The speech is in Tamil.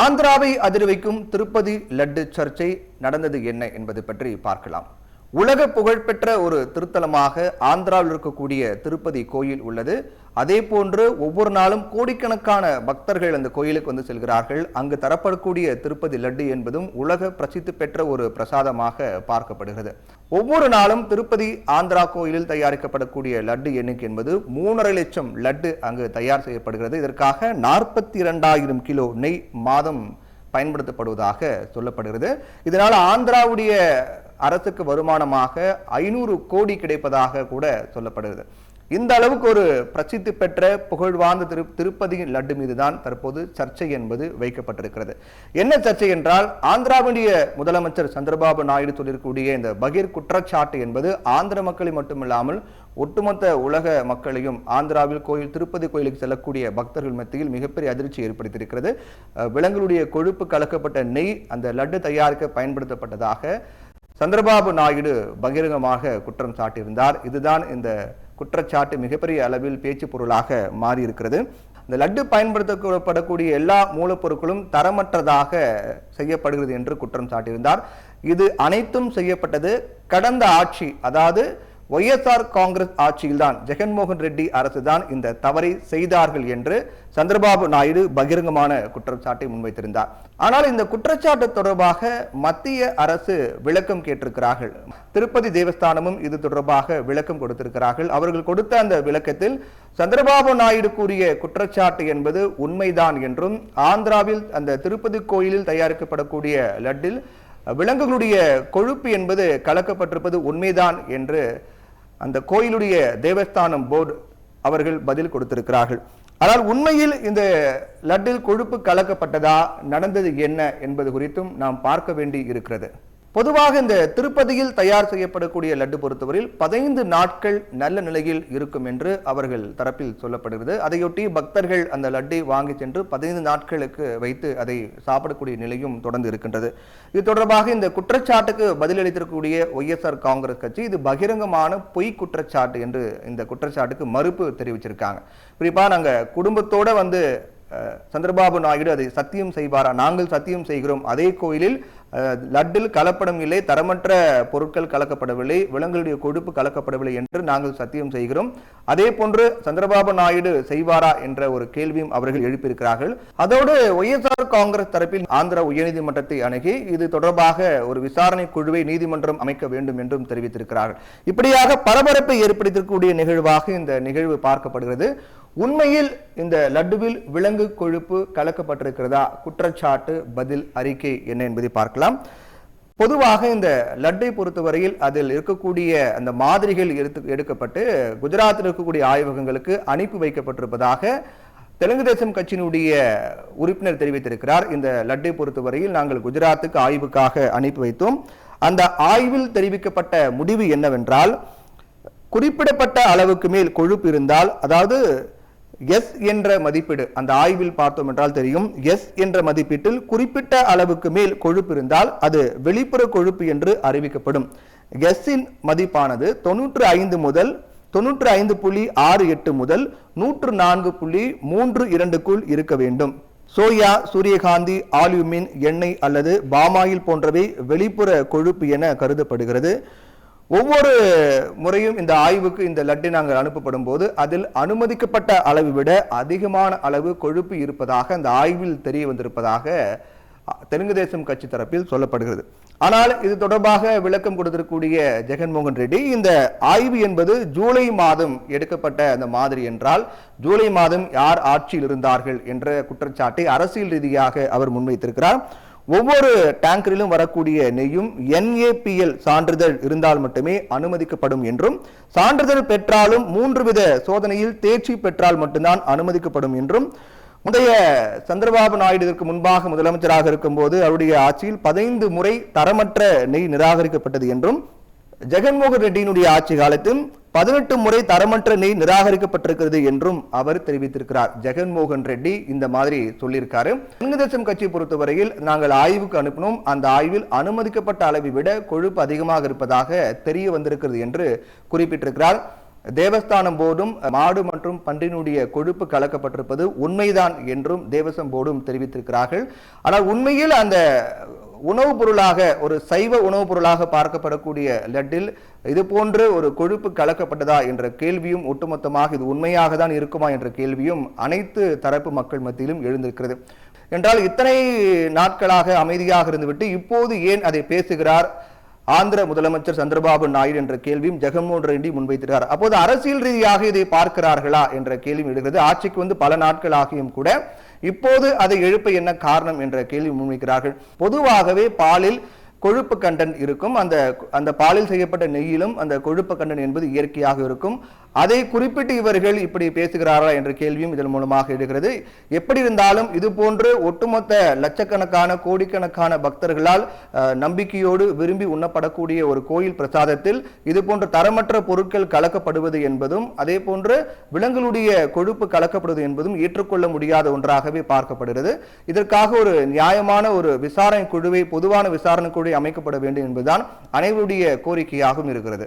ஆந்திராவை அதிர்வைக்கும் திருப்பதி லட்டு சர்ச்சை நடந்தது என்ன என்பது பற்றி பார்க்கலாம். உலக புகழ்பெற்ற ஒரு திருத்தலமாக ஆந்திராவில் இருக்கக்கூடிய திருப்பதி கோயில் உள்ளது. அதே போன்று ஒவ்வொரு நாளும் கோடிக்கணக்கான பக்தர்கள் அந்த கோயிலுக்கு வந்து செல்கிறார்கள். அங்கு தரப்படக்கூடிய திருப்பதி லட்டு என்பதும் உலக பிரசித்தி பெற்ற ஒரு பிரசாதமாக பார்க்கப்படுகிறது. ஒவ்வொரு நாளும் திருப்பதி ஆந்திரா கோயிலில் தயாரிக்கப்படக்கூடிய லட்டு எண்ணிக்கை என்பது 3.5 லட்சம் லட்டு அங்கு தயார் செய்யப்படுகிறது. இதற்காக 42,000 கிலோ நெய் மாதம் பயன்படுத்தப்படுவதாக சொல்லப்படுகிறது. இதனால் ஆந்திராவுடைய அரசுக்கு வருமானமாக 500 கோடி கிடைப்பதாக கூட சொல்லப்படுகிறது. இந்த அளவுக்கு ஒரு பிரசித்தி பெற்ற புகழ்வார்ந்த திருப்பதி லட்டு மீதுதான் தற்போது சர்ச்சை என்பது வைக்கப்பட்டிருக்கிறது. என்ன சர்ச்சை என்றால், ஆந்திராவுடைய முதலமைச்சர் சந்திரபாபு நாயுடு சொல்லியிருக்கக்கூடிய இந்த பகீர் குற்றச்சாட்டு என்பது ஆந்திர மக்களை மட்டுமில்லாமல் ஒட்டுமொத்த உலக மக்களையும், ஆந்திராவில் திருப்பதி கோயிலுக்கு செல்லக்கூடிய பக்தர்கள் மத்தியில் மிகப்பெரிய அதிர்ச்சி ஏற்படுத்தியிருக்கிறது. விலங்குகளுடைய கொழுப்பு கலக்கப்பட்ட நெய் அந்த லட்டு தயாரிக்க பயன்படுத்தப்பட்டதாக சந்திரபாபு நாயுடு பகிரங்கமாக குற்றம் சாட்டியிருந்தார். இதுதான் இந்த குற்றச்சாட்டு மிகப்பெரிய அளவில் பேச்சு பொருளாக மாறியிருக்கிறது. இந்த லட்டு பயன்படுத்தப்படக்கூடிய எல்லா மூலப்பொருட்களும் தரமற்றதாக செய்யப்படுகிறது என்று குற்றம் சாட்டியிருந்தார். இது அனைத்தும் செய்யப்பட்டது கடந்த ஆட்சி, அதாவது ஒய்எஸ்ஆர் காங்கிரஸ் ஆட்சியில்தான், ஜெகன்மோகன் ரெட்டி அரசுதான் இந்த தவறை செய்தார்கள் என்று சந்திரபாபு நாயுடு பகிரங்கமான குற்றச்சாட்டை முன்வைத்திருந்தார். ஆனால் இந்த குற்றச்சாட்டு தொடர்பாக மத்திய அரசு விளக்கம் கேட்டிருக்கிறார்கள். திருப்பதி தேவஸ்தானமும் இது தொடர்பாக விளக்கம் கொடுத்திருக்கிறார்கள். அவர்கள் கொடுத்த அந்த விளக்கத்தில் சந்திரபாபு நாயுடு கூறிய குற்றச்சாட்டு என்பது உண்மைதான் என்றும், ஆந்திராவில் அந்த திருப்பதி கோயிலில் தயாரிக்கப்படக்கூடிய லட்டில் விலங்குகளுடைய கொழுப்பு என்பது கலக்கப்பட்டிருப்பது உண்மைதான் என்று அந்த கோயிலுடைய தேவஸ்தானம் போர்டு அவர்கள் பதில் கொடுத்திருக்கிறார்கள். ஆனால் உண்மையில் இந்த லட்டில் கொழுப்பு கலக்கப்பட்டதா, நடந்தது என்ன என்பது குறித்தும் நாம் பார்க்க வேண்டி இருக்கிறது. பொதுவாக இந்த திருப்பதியில் தயார் செய்யப்படக்கூடிய லட்டு பொறுத்தவரையில் 15 நாட்கள் நல்ல நிலையில் இருக்கும் என்று அவர்கள் தரப்பில் சொல்லப்படுகிறது. அதையொட்டி பக்தர்கள் அந்த லட்டை வாங்கி சென்று 15 நாட்களுக்கு வைத்து அதை சாப்பிடக்கூடிய நிலையும் தொடர்ந்து இருக்கின்றது. இது தொடர்பாக இந்த குற்றச்சாட்டுக்கு பதிலளித்திருக்கக்கூடிய ஒய்எஸ்ஆர் காங்கிரஸ் கட்சி இது பகிரங்கமான பொய் குற்றச்சாட்டு என்று இந்த குற்றச்சாட்டுக்கு மறுப்பு தெரிவிச்சிருக்காங்க. குறிப்பா நாங்க குடும்பத்தோட வந்து சந்திரபாபு நாயுடு அதை சத்தியம் செய்வாரா, நாங்கள் சத்தியம் செய்கிறோம், அதே கோயிலில் லட்டில் கலப்படம் இல்லை, தரமற்ற பொருட்கள் கலக்கப்படவில்லை, விலங்குகளுடைய கொழுப்பு கலக்கப்படவில்லை என்று நாங்கள் சத்தியம் செய்கிறோம், அதே போன்று சந்திரபாபு நாயுடு செய்வாரா என்ற ஒரு கேள்வியும் அவர்கள் எழுப்பியிருக்கிறார்கள். அதோடு ஒய்எஸ்ஆர் காங்கிரஸ் தரப்பில் ஆந்திரா உயர்நீதிமன்றத்தை அணுகி இது தொடர்பாக ஒரு விசாரணை குழுவை நீதிமன்றம் அமைக்க வேண்டும் என்றும் தெரிவித்திருக்கிறார்கள். இப்படியாக பரபரப்பை ஏற்படுத்தக்கூடிய நிகழ்வாக இந்த நிகழ்வு பார்க்கப்படுகிறது. உண்மையில் இந்த லட்டுவில் விலங்கு கொழுப்பு கலக்கப்பட்டிருக்கிறதா, குற்றச்சாட்டு, பதில், அறிக்கை என்ன என்பதை பார்க்கலாம். பொதுவாக இந்த லட்டை பொறுத்தவரையில் அதில் இருக்கக்கூடிய அந்த மாதிரிகள் எடுக்கப்பட்டு குஜராத்தில் இருக்கக்கூடிய ஆய்வகங்களுக்கு அனுப்பி வைக்கப்பட்டிருப்பதாக தெலுங்கு தேசம் கட்சியினுடைய உறுப்பினர் தெரிவித்திருக்கிறார். இந்த லட்டை பொறுத்தவரையில் நாங்கள் குஜராத்துக்கு ஆய்வுக்காக அனுப்பி வைத்தோம். அந்த ஆய்வில் தெரிவிக்கப்பட்ட முடிவு என்னவென்றால், குறிப்பிடப்பட்ட அளவுக்கு மேல் கொழுப்பு இருந்தால், அதாவது எஸ் என்ற மதிப்பீடு, அந்த ஆய்வில் பார்த்தோம் என்றால் தெரியும், எஸ் என்ற மதிப்பீட்டில் குறிப்பிட்ட அளவுக்கு மேல் கொழுப்பு இருந்தால் அது வெளிப்புற கொழுப்பு என்று அறிவிக்கப்படும். எஸ்ஸின் மதிப்பானது 95 முதல் 95.68 முதல் 104.32க்குள் இருக்க வேண்டும். சோயா, சூரியகாந்தி, ஆலிவ்மின், எண்ணெய் அல்லது பாமாயில் போன்றவை வெளிப்புற கொழுப்பு என கருதப்படுகிறது. ஒவ்வொரு முறையும் இந்த ஆய்வுக்கு இந்த லட்டை நாங்கள் அனுப்பப்படும் போது அதில் அனுமதிக்கப்பட்ட அளவை விட அதிகமான அளவு கொழுப்பு இருப்பதாக அந்த ஆய்வில் தெரிய வந்திருப்பதாக தெலுங்கு தேசம் கட்சி தரப்பில் சொல்லப்படுகிறது. ஆனால் இது தொடர்பாக விளக்கம் கொடுத்திருக்கக்கூடிய ஜெகன்மோகன் ரெட்டி, இந்த ஆய்வு என்பது ஜூலை மாதம் எடுக்கப்பட்ட அந்த மாதிரி என்றால், ஜூலை மாதம் யார் ஆட்சியில் இருந்தார்கள் என்ற குற்றச்சாட்டை அரசியல் ரீதியாக அவர் முன்வைத்திருக்கிறார். ஒவ்வொரு டேங்கரிலும் வரக்கூடிய நெய்யும் NAPL சான்றிதழ் இருந்தால் மட்டுமே அனுமதிக்கப்படும் என்றும், சான்றிதழ் பெற்றாலும் 3 வித சோதனையில் தேர்ச்சி பெற்றால் மட்டும்தான் அனுமதிக்கப்படும் என்றும், முந்தைய சந்திரபாபு நாயுடு இதற்கு முன்பாக முதலமைச்சராக இருக்கும் போது அவருடைய ஆட்சியில் 15 முறை தரமற்ற நெய் நிராகரிக்கப்பட்டது என்றும், ஜெகன்மோகன் ரெட்டியினுடைய ஆட்சி காலத்தில் 18 முறை தரமற்ற நெய் நிராகரிக்கப்பட்டிருக்கிறது என்றும் அவர் தெரிவித்திருக்கிறார். ஜெகன்மோகன் ரெட்டி இந்த மாதிரி சொல்லியிருக்காரு. தெலுங்கு தேசம் கட்சி பொறுத்தவரையில் நாங்கள் ஆய்வுக்கு அனுப்பினோம், அந்த ஆய்வில் அனுமதிக்கப்பட்ட அளவை விட கொழுப்பு அதிகமாக இருப்பதாக தெரிய வந்திருக்கிறது என்று குறிப்பிட்டிருக்கிறார். தேவஸ்தானம் போர்டும் மாடு மற்றும் பன்றியினுடைய கொழுப்பு கலக்கப்பட்டிருப்பது உண்மைதான் என்றும் தேவசம் போர்டும் தெரிவித்திருக்கிறார்கள். ஆனால் உண்மையில் அந்த உணவுப் பொருளாக, ஒரு சைவ உணவுப் பொருளாக பார்க்கப்படக்கூடிய லட்டில் இது போன்று ஒரு கொழுப்பு கலக்கப்பட்டதா என்ற கேள்வியும், ஒட்டுமொத்தமாக இது உண்மையாக தான் இருக்குமா என்ற கேள்வியும் அனைத்து தரப்பு மக்கள் மத்தியிலும் எழுந்திருக்கிறது. என்றால் இத்தனை நாட்களாக அமைதியாக இருந்துவிட்டு இப்போது ஏன் அதை பேசுகிறார் ஆந்திர முதலமைச்சர் சந்திரபாபு நாயுடு என்ற கேள்வியும் ஜெகன்மோகன் ரெட்டி முன்வைத்திருக்கிறார். அப்போது அரசியல் ரீதியாக இதை பார்க்கிறார்களா என்ற கேள்வி எழுகிறது. ஆட்சிக்கு பல நாட்கள் ஆகியும் கூட இப்போது அதை எழுப்ப என்ன காரணம் என்ற கேள்வி முன்வைக்கிறார்கள். பொதுவாகவே பாலில் கொழுப்பு கண்டென்ட் இருக்கும். அந்த பாலில் செய்யப்பட்ட நெய்யிலும் அந்த கொழுப்பு கண்டென்ட் என்பது இயற்கையாக இருக்கும். அதை குறிப்பிட்டு இவர்கள் இப்படி பேசுகிறாரா என்ற கேள்வியும் இதன் மூலமாக எழுகிறது. எப்படி இருந்தாலும் இது போன்று ஒட்டுமொத்த லட்சக்கணக்கான கோடிக்கணக்கான பக்தர்களால் நம்பிக்கையோடு விரும்பி உண்ணப்படக்கூடிய ஒரு கோயில் பிரசாதத்தில் இது போன்ற தரமற்ற பொருட்கள் கலக்கப்படுவது என்பதும், அதே போன்று விலங்குகளுடைய கொழுப்பு கலக்கப்படுவது என்பதும் ஏற்றுக்கொள்ள முடியாத ஒன்றாகவே பார்க்கப்படுகிறது. இதற்காக ஒரு நியாயமான ஒரு விசாரணை குழுவை, பொதுவான விசாரணை குழு அமைக்கப்பட வேண்டும் என்பதுதான் அனைவருடைய கோரிக்கையாகவும் இருக்கிறது.